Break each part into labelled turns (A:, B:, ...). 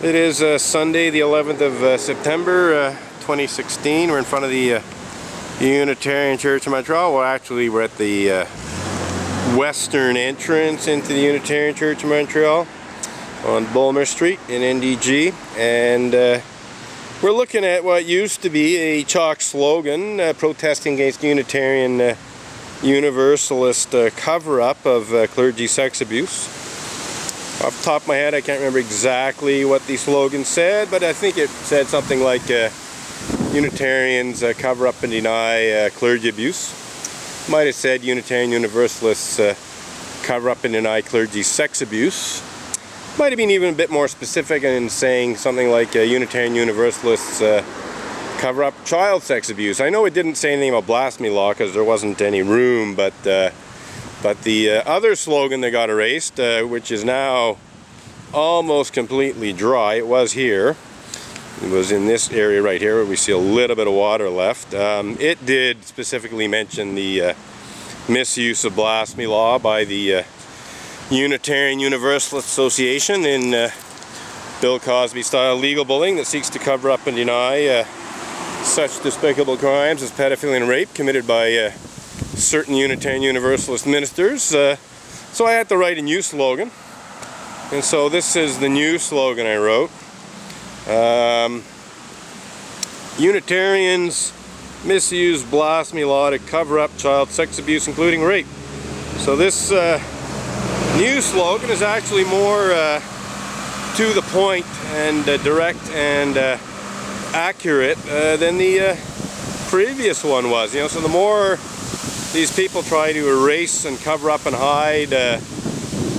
A: It is Sunday, the 11th of September, 2016. We're in front of the Unitarian Church of Montreal. Well, actually, we're at the western entrance into the Unitarian Church of Montreal on Bulmer Street in NDG. And we're looking at what used to be a chalk slogan protesting against Unitarian Universalist cover-up of clergy sex abuse. Off the top of my head, I can't remember exactly what the slogan said, but I think it said something like Unitarians cover up and deny clergy abuse. Might have said Unitarian Universalists cover up and deny clergy sex abuse. Might have been even a bit more specific in saying something like Unitarian Universalists cover up child sex abuse. I know it didn't say anything about blasphemy law because there wasn't any room, but the other slogan that got erased, which is now almost completely dry, it was here. It was in this area right here where we see a little bit of water left. It did specifically mention the misuse of blasphemy law by the Unitarian Universalist Association in Bill Cosby-style legal bullying that seeks to cover up and deny such despicable crimes as pedophilia and rape committed by certain Unitarian Universalist ministers. So I had to write a new slogan, and so this is the new slogan I wrote. Unitarians misuse blasphemy law to cover up child sex abuse, including rape. So this new slogan is actually more to the point and direct and accurate than the previous one was. So the more these people try to erase and cover up and hide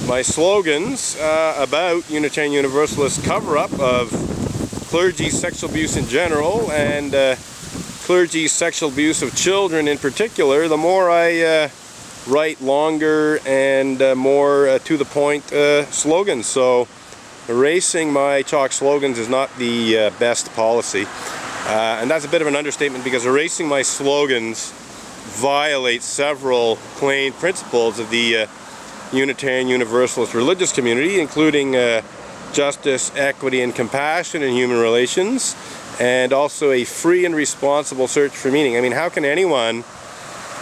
A: my slogans about Unitarian Universalist cover-up of clergy sexual abuse in general and clergy sexual abuse of children in particular, the more I write longer and more to the point slogans. So erasing my chalk slogans is not the best policy. And that's a bit of an understatement, because erasing my slogans violates several claimed principles of the Unitarian Universalist religious community, including justice, equity, and compassion in human relations, and also a free and responsible search for meaning. I mean, how can anyone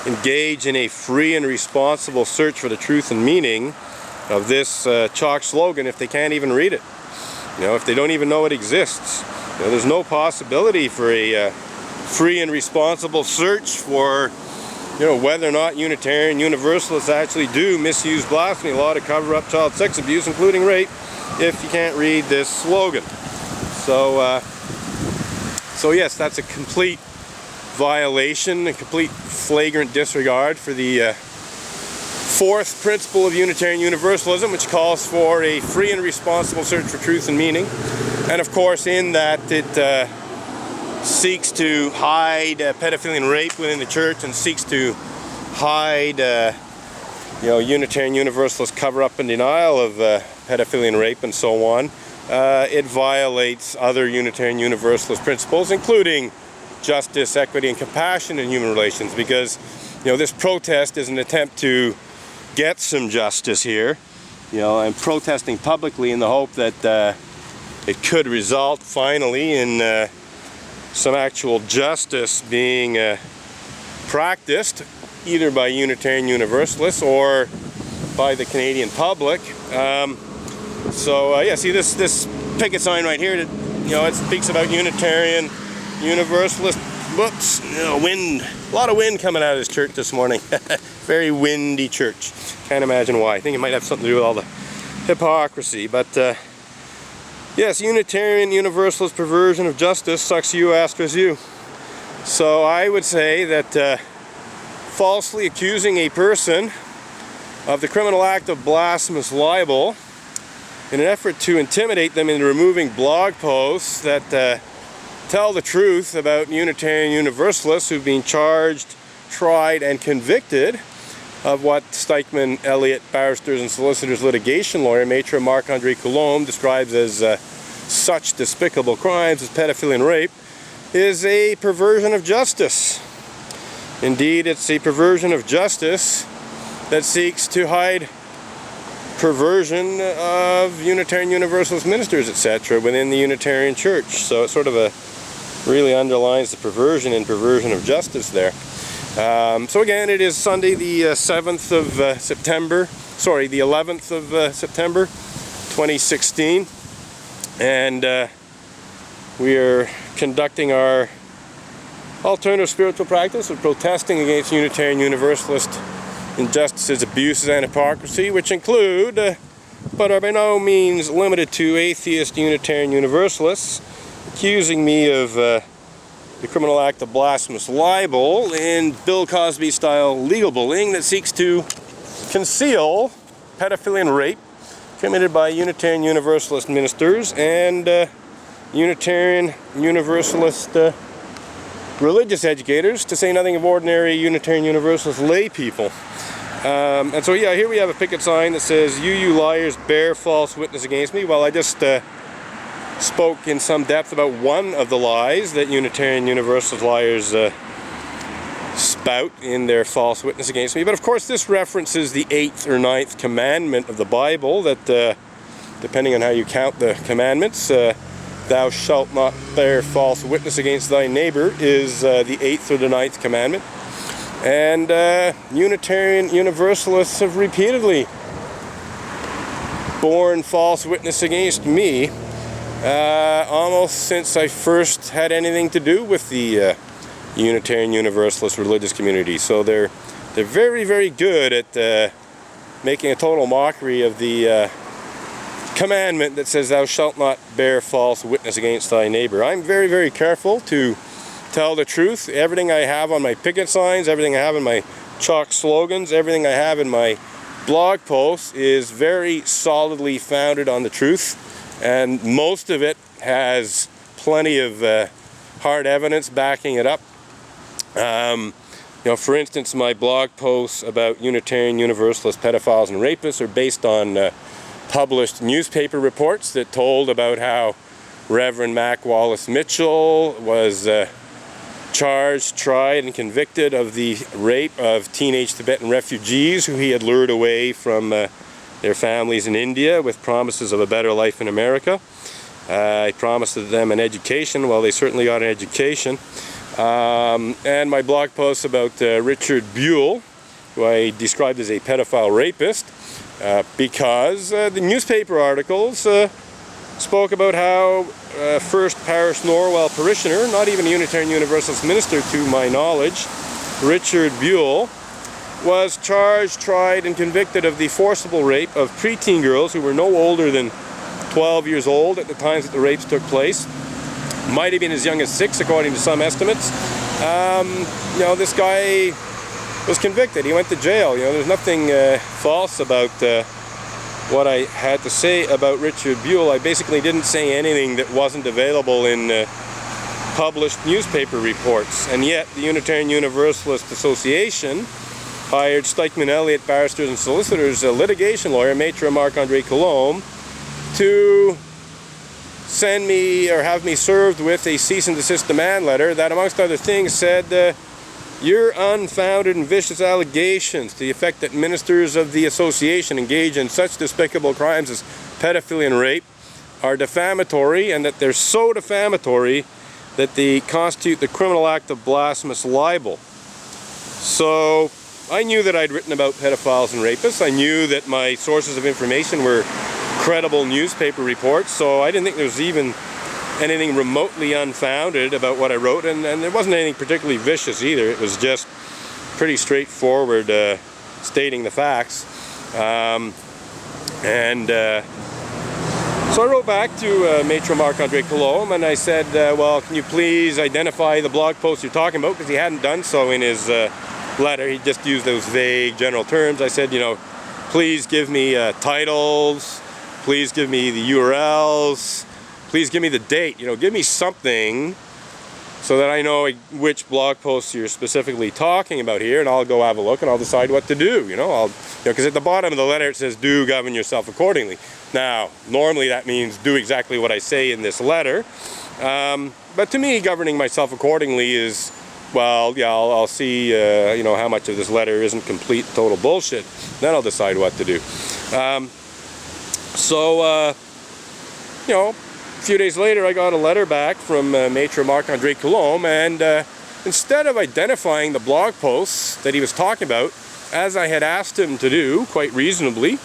A: engage in a free and responsible search for the truth and meaning of this chalk slogan if they can't even read it? If they don't even know it exists. There's no possibility for a free and responsible search for whether or not Unitarian Universalists actually do misuse blasphemy law to cover up child sex abuse, including rape, if you can't read this slogan. So yes, that's a complete violation, a complete flagrant disregard for the fourth principle of Unitarian Universalism, which calls for a free and responsible search for truth and meaning. And of course, in that it seeks to hide pedophilia and rape within the church, and seeks to hide Unitarian Universalist cover-up and denial of pedophilia and rape and so on. It violates other Unitarian Universalist principles, including justice, equity, and compassion in human relations, because this protest is an attempt to get some justice here. I'm protesting publicly in the hope that it could result finally in some actual justice being practiced, either by Unitarian Universalists or by the Canadian public. Yeah, see this picket sign right here, it speaks about Unitarian Universalist. Whoops, wind, a lot of wind coming out of this church this morning. Very windy church. Can't imagine why. I think it might have something to do with all the hypocrisy, but yes, Unitarian Universalist perversion of justice, sucks you, asterisk you. So I would say that falsely accusing a person of the criminal act of blasphemous libel in an effort to intimidate them into removing blog posts that tell the truth about Unitarian Universalists who've been charged, tried, and convicted of what Stikeman, Elliott, Barristers and Solicitors litigation lawyer, Maitre Marc-André Coulombe, describes as such despicable crimes as pedophilia and rape, is a perversion of justice. Indeed, it's a perversion of justice that seeks to hide perversion of Unitarian Universalist ministers, etc. within the Unitarian Church. So it sort of really underlines the perversion of justice there. So again, it is Sunday the 7th of September, sorry, the 11th of September 2016, and we are conducting our alternative spiritual practice of protesting against Unitarian Universalist injustices, abuses, and hypocrisy, which include, but are by no means limited to, atheist Unitarian Universalists accusing me of the criminal act of blasphemous libel in Bill Cosby-style legal bullying that seeks to conceal pedophilia and rape committed by Unitarian Universalist ministers and Unitarian Universalist religious educators, to say nothing of ordinary Unitarian Universalist lay people. And so yeah, here we have a picket sign that says, you liars bear false witness against me. Well, I just spoke in some depth about one of the lies that Unitarian Universalist liars spout in their false witness against me. But of course this references the 8th or 9th commandment of the Bible that, depending on how you count the commandments, thou shalt not bear false witness against thy neighbor is the 8th or the 9th commandment. And Unitarian Universalists have repeatedly borne false witness against me almost since I first had anything to do with the Unitarian Universalist religious community. So they're very, very good at making a total mockery of the commandment that says thou shalt not bear false witness against thy neighbor. I'm very, very careful to tell the truth. Everything I have on my picket signs, everything I have in my chalk slogans, everything I have in my blog posts is very solidly founded on the truth, and most of it has plenty of hard evidence backing it up. You know, for instance, my blog posts about Unitarian Universalist pedophiles and rapists are based on published newspaper reports that told about how Reverend Mac Wallace Mitchell was charged, tried, and convicted of the rape of teenage Tibetan refugees who he had lured away from their families in India with promises of a better life in America. He promised them an education. Well, they certainly got an education. And my blog posts about Richard Buell, who I described as a pedophile rapist, because the newspaper articles spoke about how First Parish Norwell parishioner, not even a Unitarian Universalist minister to my knowledge, Richard Buell, was charged, tried, and convicted of the forcible rape of preteen girls who were no older than 12 years old at the times that the rapes took place. Might have been as young as 6, according to some estimates. You know, this guy was convicted. He went to jail. You know, there's nothing false about what I had to say about Richard Buell. I basically didn't say anything that wasn't available in published newspaper reports. And yet, the Unitarian Universalist Association hired Stikeman Elliott Barristers and Solicitors, a litigation lawyer, Maitre Marc-Andre Coulombe, to send me, or have me served with, a cease and desist demand letter that, amongst other things, said your unfounded and vicious allegations to the effect that ministers of the association engage in such despicable crimes as pedophilia and rape are defamatory, and that they're so defamatory that they constitute the criminal act of blasphemous libel. So I knew that I'd written about pedophiles and rapists. I knew that my sources of information were credible newspaper reports, so I didn't think there was even anything remotely unfounded about what I wrote, and there wasn't anything particularly vicious either. It was just pretty straightforward stating the facts. So I wrote back to Maitre Marc-Andre Coulombe, and I said, well, can you please identify the blog post you're talking about, because he hadn't done so in his letter. He just used those vague general terms. I said, you know, please give me titles, please give me the URLs, please give me the date, you know, give me something so that I know which blog posts you're specifically talking about here, and I'll go have a look and I'll decide what to do, you know, because at the bottom of the letter it says, do govern yourself accordingly. Now, normally that means do exactly what I say in this letter, but to me, governing myself accordingly is, well, yeah, I'll see, you know, how much of this letter isn't complete, total bullshit, then I'll decide what to do. So, you know, a few days later I got a letter back from Maitre Marc-André Coulombe, and instead of identifying the blog posts that he was talking about, as I had asked him to do, quite reasonably,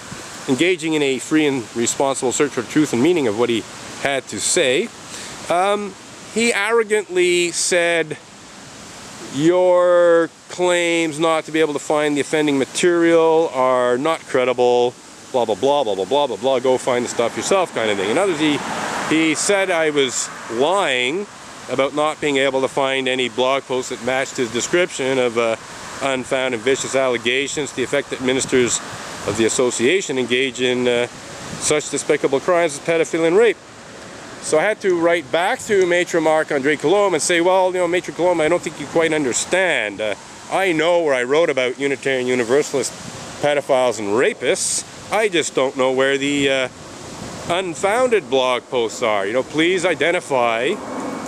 A: engaging in a free and responsible search for truth and meaning of what he had to say, he arrogantly said, "Your claims not to be able to find the offending material are not credible, blah, blah, blah, blah, blah, blah, blah, blah, go find the stuff yourself," kind of thing. In other words, he said I was lying about not being able to find any blog posts that matched his description of unfounded vicious allegations to the effect that ministers of the association engage in such despicable crimes as pedophilia and rape. So I had to write back to Maitre Marc-André Coulombe and say, well, you know, Maitre Coulombe, I don't think you quite understand. I know where I wrote about Unitarian Universalist pedophiles and rapists. I just don't know where the unfounded blog posts are. You know, please identify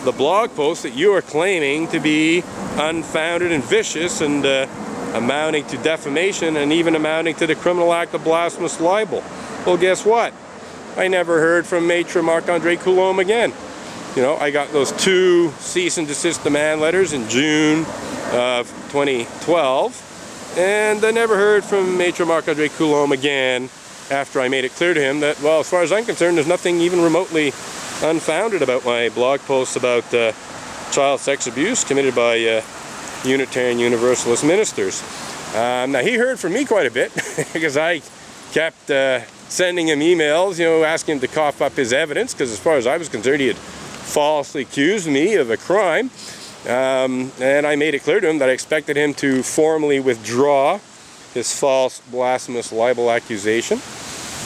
A: the blog posts that you are claiming to be unfounded and vicious and amounting to defamation and even amounting to the criminal act of blasphemous libel. Well, guess what? I never heard from Maitre Marc-André Coulombe again. You know, I got those 2 cease and desist demand letters in June of 2012, and I never heard from Maitre Marc-André Coulombe again after I made it clear to him that, well, as far as I'm concerned, there's nothing even remotely unfounded about my blog posts about child sex abuse committed by Unitarian Universalist ministers. Now, he heard from me quite a bit because I kept sending him emails, you know, asking him to cough up his evidence, because as far as I was concerned, he had falsely accused me of a crime. And I made it clear to him that I expected him to formally withdraw his false blasphemous libel accusation.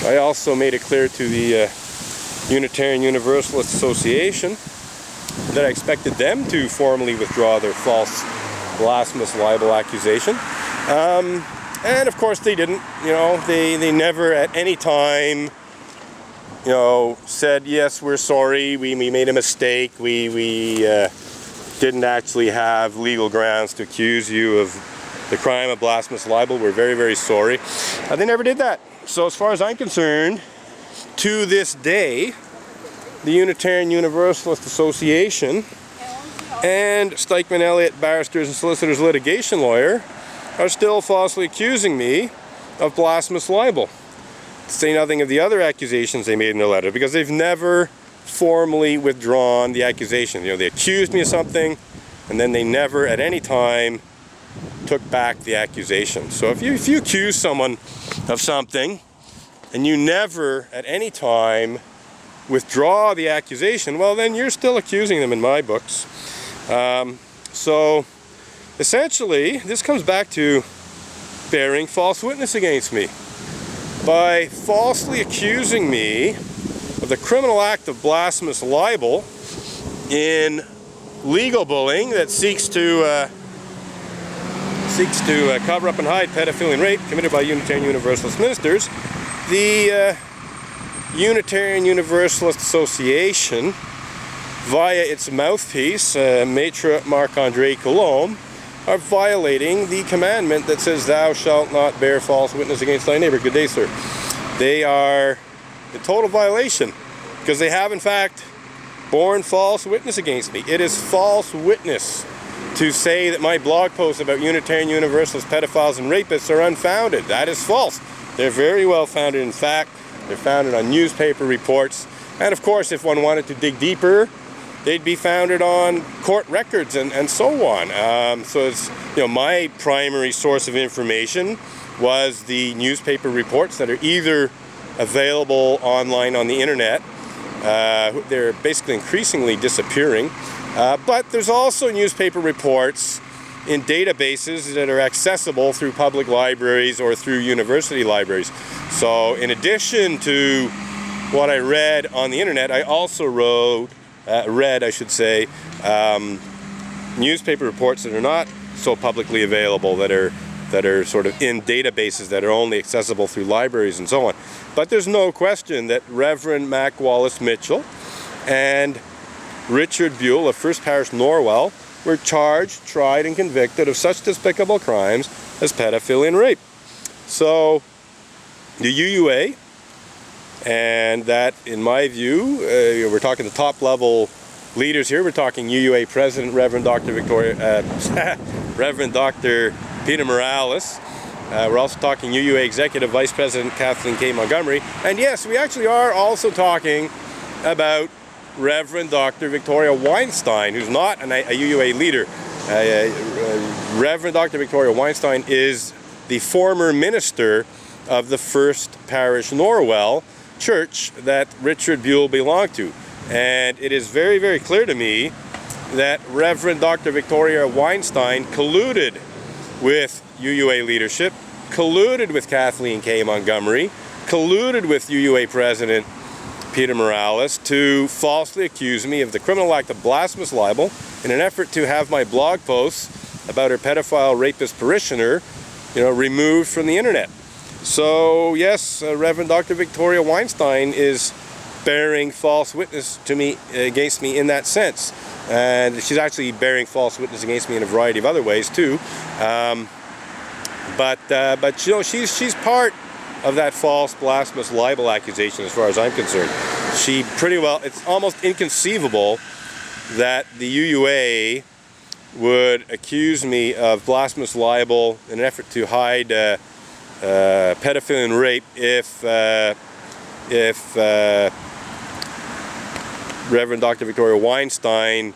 A: I also made it clear to the Unitarian Universalist Association that I expected them to formally withdraw their false blasphemous libel accusation. And of course they didn't. You know, they never at any time, you know, said, yes, we're sorry, we made a mistake, we didn't actually have legal grounds to accuse you of the crime of blasphemous libel, we're very, very sorry. They never did that. So as far as I'm concerned, to this day, the Unitarian Universalist Association and Stikeman Elliott Barristers and Solicitors Litigation Lawyer are still falsely accusing me of blasphemous libel. To say nothing of the other accusations they made in their letter, because they've never formally withdrawn the accusation. You know, they accused me of something, and then they never at any time took back the accusation. So if you accuse someone of something, and you never at any time withdraw the accusation, well, then you're still accusing them in my books. So essentially, this comes back to bearing false witness against me. By falsely accusing me of the criminal act of blasphemous libel in legal bullying that seeks to cover up and hide pedophilia and rape committed by Unitarian Universalist ministers, the Unitarian Universalist Association, via its mouthpiece, Maitre Marc-André Coulombe, are violating the commandment that says, thou shalt not bear false witness against thy neighbor. Good day, sir. They are in total violation, because they have in fact borne false witness against me. It is false witness to say that my blog posts about Unitarian Universalist pedophiles and rapists are unfounded. That is false. They're very well founded in fact. They're founded on newspaper reports, and of course, if one wanted to dig deeper, they'd be founded on court records and so on. So it's, you know, my primary source of information was the newspaper reports that are either available online on the internet. They're basically increasingly disappearing. But there's also newspaper reports in databases that are accessible through public libraries or through university libraries. So in addition to what I read on the internet, I also read newspaper reports that are not so publicly available, that are sort of in databases that are only accessible through libraries and so on. But there's no question that Reverend Mac Wallace Mitchell and Richard Buell of First Parish Norwell were charged, tried, and convicted of such despicable crimes as pedophilia and rape. So the UUA and that, in my view, we're talking the top level leaders here. We're talking UUA President Reverend Dr. Reverend Dr. Peter Morales. We're also talking UUA Executive Vice President Kathleen K. Montgomery. And yes, we actually are also talking about Reverend Dr. Victoria Weinstein, who's not a UUA leader. Reverend Dr. Victoria Weinstein is the former minister of the First Parish Norwell Church that Richard Buell belonged to. And it is very, very clear to me that Reverend Dr. Victoria Weinstein colluded with UUA leadership, colluded with Kathleen K. Montgomery, colluded with UUA President Peter Morales to falsely accuse me of the criminal act of blasphemous libel in an effort to have my blog posts about her pedophile rapist parishioner, removed from the internet. So yes, Reverend Dr. Victoria Weinstein is bearing false witness to me, against me in that sense. And she's actually bearing false witness against me in a variety of other ways too. But she's part of that false blasphemous libel accusation as far as I'm concerned. She pretty well, it's almost inconceivable that the UUA would accuse me of blasphemous libel in an effort to hide pedophilia and rape if Reverend Dr. Victoria Weinstein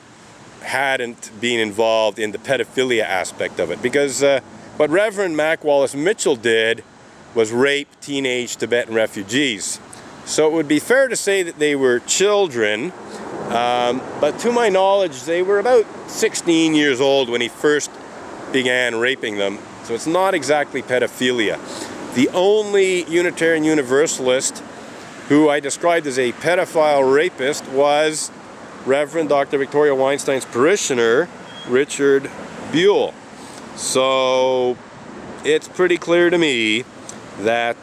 A: hadn't been involved in the pedophilia aspect of it. Because what Reverend Mac Wallace Mitchell did was rape teenage Tibetan refugees. So it would be fair to say that they were children, but to my knowledge they were about 16 years old when he first began raping them. So it's not exactly pedophilia. The only Unitarian Universalist who I described as a pedophile rapist was Reverend Dr. Victoria Weinstein's parishioner, Richard Buell. So it's pretty clear to me that